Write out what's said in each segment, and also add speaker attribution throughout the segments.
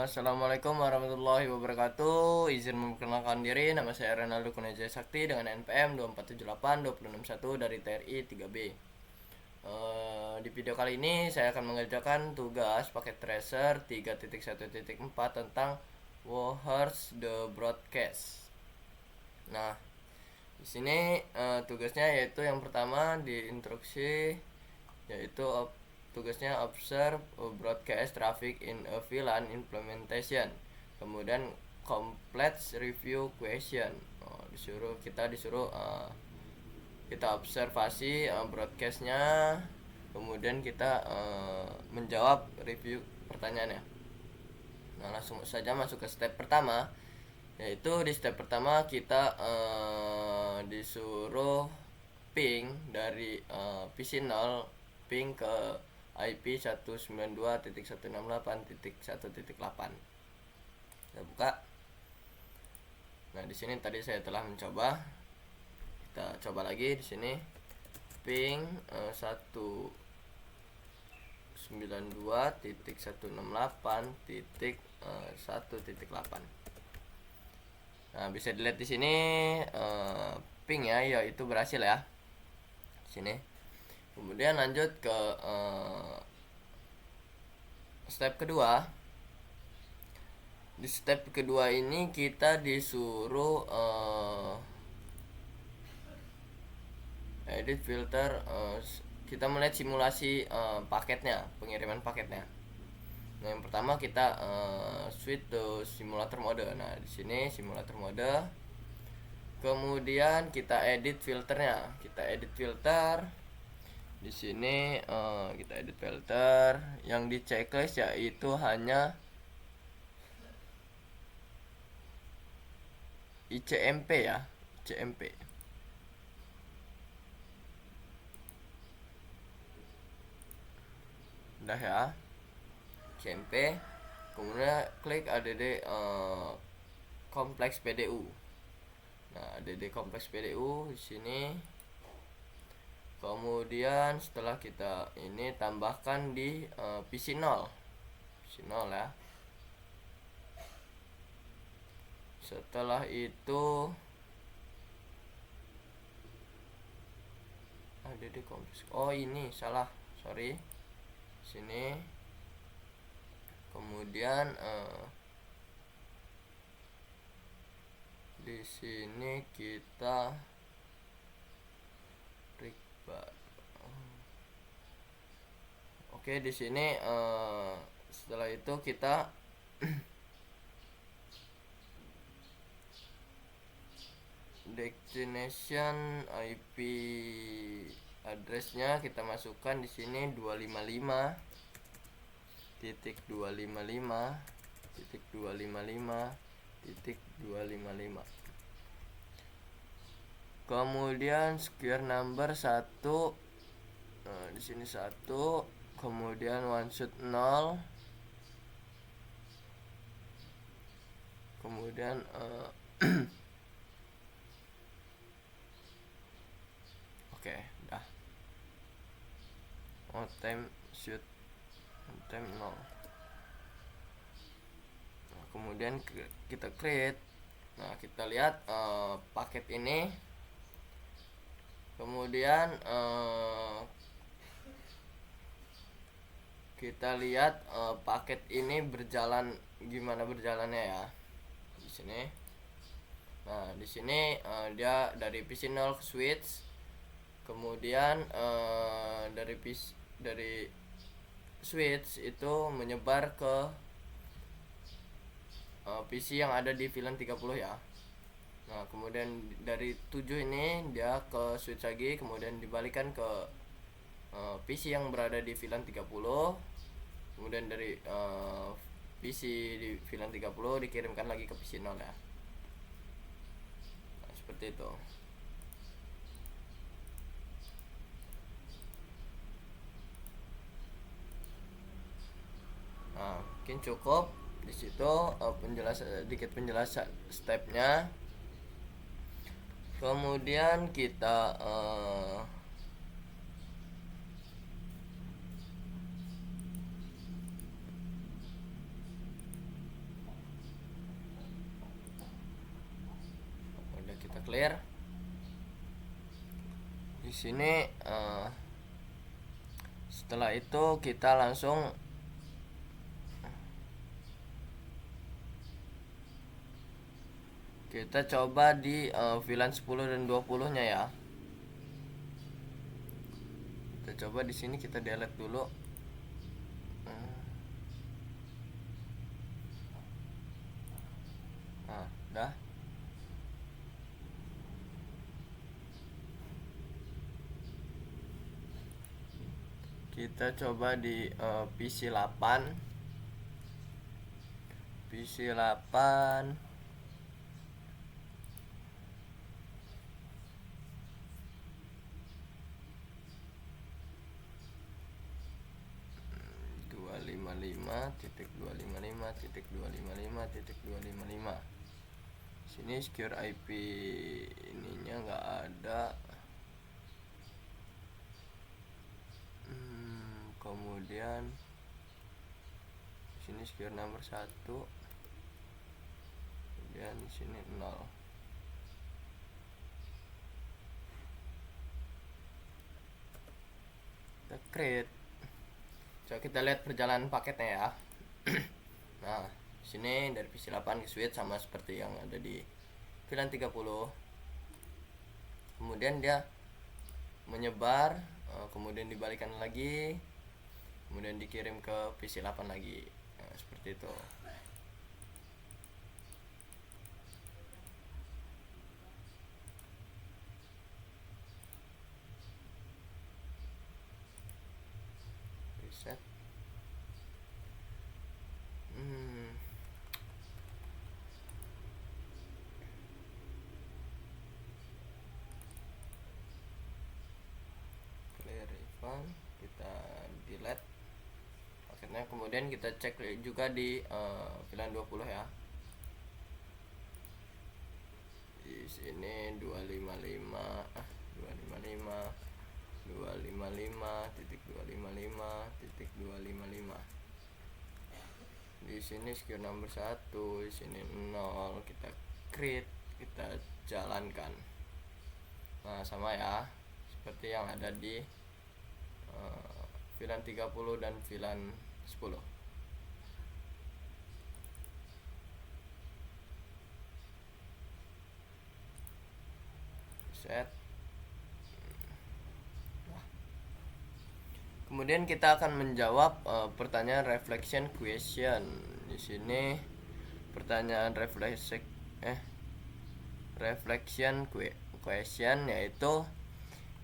Speaker 1: Assalamualaikum warahmatullahi wabarakatuh. Izin memperkenalkan diri, nama saya Renaldo Kunajaya Sakti dengan NPM 2478-261 dari TRI 3B. Di video kali ini saya akan mengerjakan tugas paket tracer 3.1.4 tentang Warhorse the Broadcast. Nah, di sini tugasnya yaitu yang pertama di instruksi, yaitu tugasnya observe broadcast traffic in a VLAN implementation. Kemudian complete review question. Disuruh kita observasi broadcastnya, kemudian kita menjawab review pertanyaannya. Nah, langsung saja masuk ke step pertama, yaitu di step pertama kita disuruh ping dari PC0 ping ke IP 192.168.1.8. Kita buka. Nah, di sini tadi saya telah mencoba. Kita coba lagi di sini. Ping 192.168.1.8. Nah, bisa dilihat di sini ping ya, yaitu berhasil ya. Di sini. Kemudian lanjut ke step kedua. Di step kedua ini kita disuruh edit filter. Kita melihat simulasi paketnya, pengiriman paketnya. Nah, yang pertama kita switch to simulator mode. Nah, di sini simulator mode. Kemudian kita edit filternya. Kita edit filter. Di sini kita edit filter. Yang di checklist yaitu hanya ICMP ya, ICMP. Udah ya, ICMP. Kemudian klik add kompleks PDU. Nah, add kompleks PDU di sini. Kemudian setelah kita ini tambahkan di PC0 ya. Setelah itu add kompleks. Oh, ini salah, sorry. Sini. Kemudian di sini kita Oke, di sini setelah itu kita destination IP addressnya kita masukkan di sini 255.255.255.255. Kemudian secure number 1. Nah, di sini 1. Kemudian one shoot 0. Kemudian oke, dah. Time shoot time 0. Nah, kemudian kita create. Nah, kita lihat paket ini. Kemudian kita lihat paket ini berjalan, gimana berjalannya ya. Di sini. Nah, di sini dia dari PC0 ke switch. Kemudian dari switch itu menyebar ke PC yang ada di VLAN 30 ya. Nah, kemudian dari 7 ini dia ke switch lagi, kemudian dibalikan ke PC yang berada di VLAN 30. Kemudian dari PC di VLAN 30 dikirimkan lagi ke PC0 ya. Nah, seperti itu. Nah, mungkin cukup di situ sedikit penjelasan stepnya. Kemudian kita clear. Di sini setelah itu kita langsung kita coba di VLAN 10 dan 20 nya ya. Kita coba di sini, kita delete dulu. Nah, udah. Kita coba di PC 8. PC 8 255.255.255.255. Sini secure IP ininya nggak ada. Kemudian sini secure nomor 1, kemudian di sini 0. Kita create. Coba kita lihat perjalanan paketnya ya. Nah, sini dari PC 8 ke switch sama seperti yang ada di VLAN 30. Kemudian dia menyebar, kemudian dibalikan lagi, kemudian dikirim ke PC 8 lagi. Nah, seperti itu. Reset. Kita delete paketnya, kemudian kita cek juga di VLAN 20 ya. Di sini 255.255. Di sini secure number 1, di sini 0. Kita create, kita jalankan. Nah, sama ya seperti yang ada di VLAN 30 dan VLAN 10. Set. Kemudian kita akan menjawab pertanyaan reflection question. Di sini pertanyaan reflection question yaitu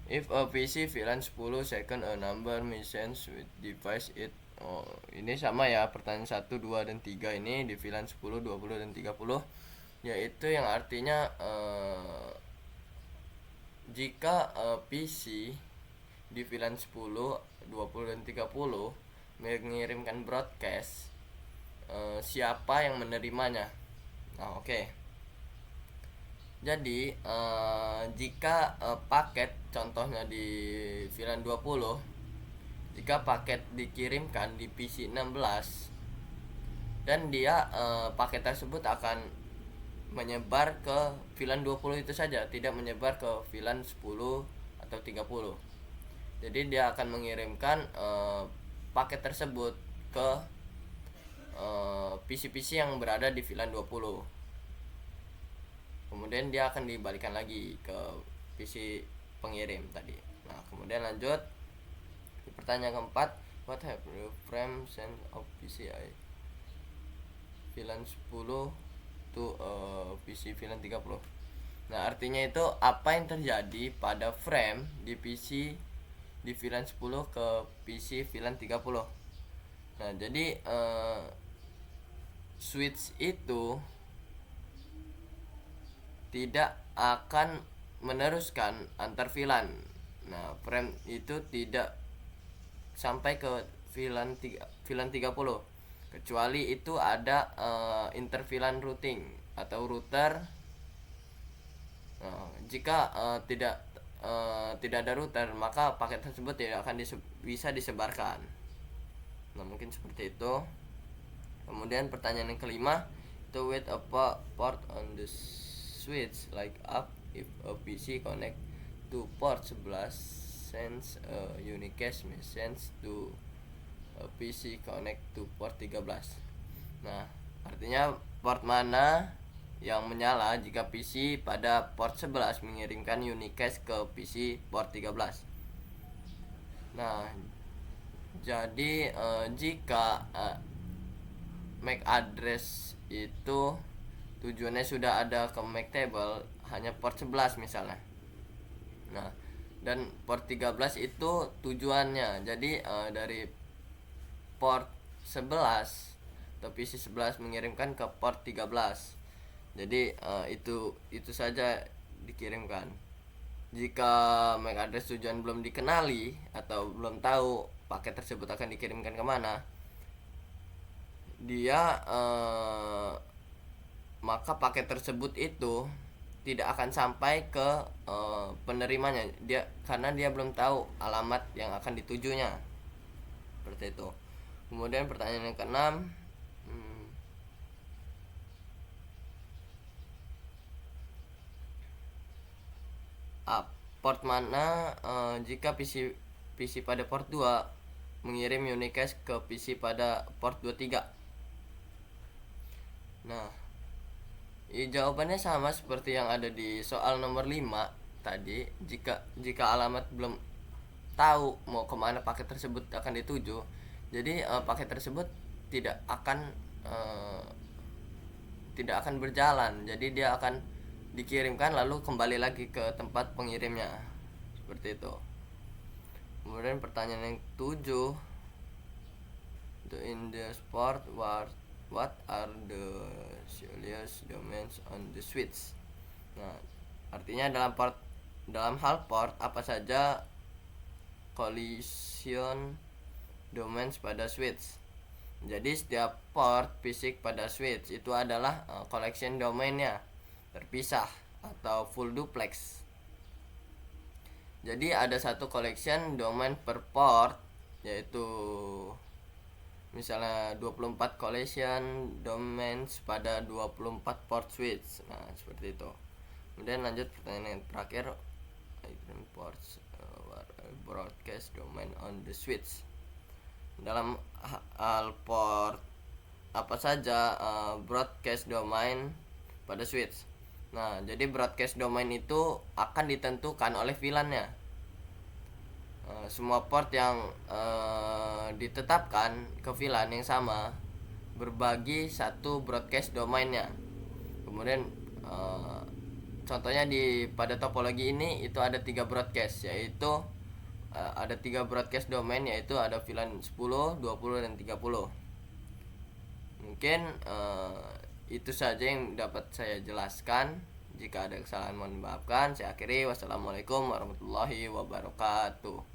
Speaker 1: if a PC VLAN 10 second a number missions with device it. Oh, ini sama ya, pertanyaan 1, 2 dan 3 ini di VLAN 10, 20 dan 30, yaitu yang artinya jika PC di VLAN 10, 20 dan 30 mengirimkan broadcast, siapa yang menerimanya. Nah, oke. Jadi jika paket, contohnya di VLAN 20, jika paket dikirimkan di PC 16 dan dia paket tersebut akan menyebar ke VLAN 20 itu saja, tidak menyebar ke VLAN 10 atau 30. Jadi dia akan mengirimkan paket tersebut ke PC-PC yang berada di VLAN 20. Kemudian dia akan dibalikan lagi ke PC pengirim tadi. Nah, kemudian lanjut di pertanyaan keempat, what have the frame send of PCI VLAN 10 to PC VLAN 30. Nah, artinya itu apa yang terjadi pada frame di PC di VLAN 10 ke PC VLAN 30. Nah, jadi switch itu tidak akan meneruskan antar VLAN. Nah, frame itu tidak sampai ke VLAN 30 kecuali itu ada inter VLAN routing atau router. Nah, jika tidak ada router, maka paket tersebut tidak akan bisa disebarkan. Nah, mungkin seperti itu. Kemudian pertanyaan yang kelima, to wait a port on the switch like up if a PC connect to port 11 sends a unicast message to a PC connect to port 13. Nah, artinya port mana yang menyala jika PC pada port 11 mengirimkan unicast ke PC port 13. Nah, jadi jika MAC address itu tujuannya sudah ada ke MAC table hanya port 11 misalnya. Nah, dan port 13 itu tujuannya. Jadi dari port 11 atau PC 11 mengirimkan ke port 13. Jadi itu saja dikirimkan. Jika MAC address tujuan belum dikenali atau belum tahu paket tersebut akan dikirimkan kemana, dia maka paket tersebut itu tidak akan sampai ke penerimanya, karena dia belum tahu alamat yang akan ditujunya, seperti itu. Kemudian pertanyaan yang keenam, port mana jika PC pada port 2 mengirim unicast ke PC pada port 23. Nah, jawabannya sama seperti yang ada di soal nomor 5 tadi. Jika alamat belum tahu mau kemana paket tersebut akan dituju, jadi paket tersebut tidak akan berjalan. Jadi dia akan dikirimkan lalu kembali lagi ke tempat pengirimnya, seperti itu. Kemudian pertanyaan yang 7, in the port what are the serious domains on the switch. Nah, artinya dalam hal port apa saja collision domains pada switch. Jadi setiap port fisik pada switch itu adalah collection domainnya terpisah atau full duplex. Jadi ada satu collection domain per port, yaitu misalnya 24 collection domains pada 24 port switch. Nah, seperti itu. Kemudian lanjut pertanyaan yang terakhir, ports broadcast domain on the switch. Dalam hal port apa saja broadcast domain pada switch. Nah, jadi broadcast domain itu akan ditentukan oleh VLAN-nya. Semua port yang ditetapkan ke VLAN yang sama berbagi satu broadcast domainnya. Kemudian contohnya pada topologi ini itu ada 3 broadcast, yaitu ada 3 broadcast domain, yaitu ada VLAN 10, 20 dan 30. Mungkin itu saja yang dapat saya jelaskan. Jika ada kesalahan mohon dimaafkan. Saya akhiri. Wassalamualaikum warahmatullahi wabarakatuh.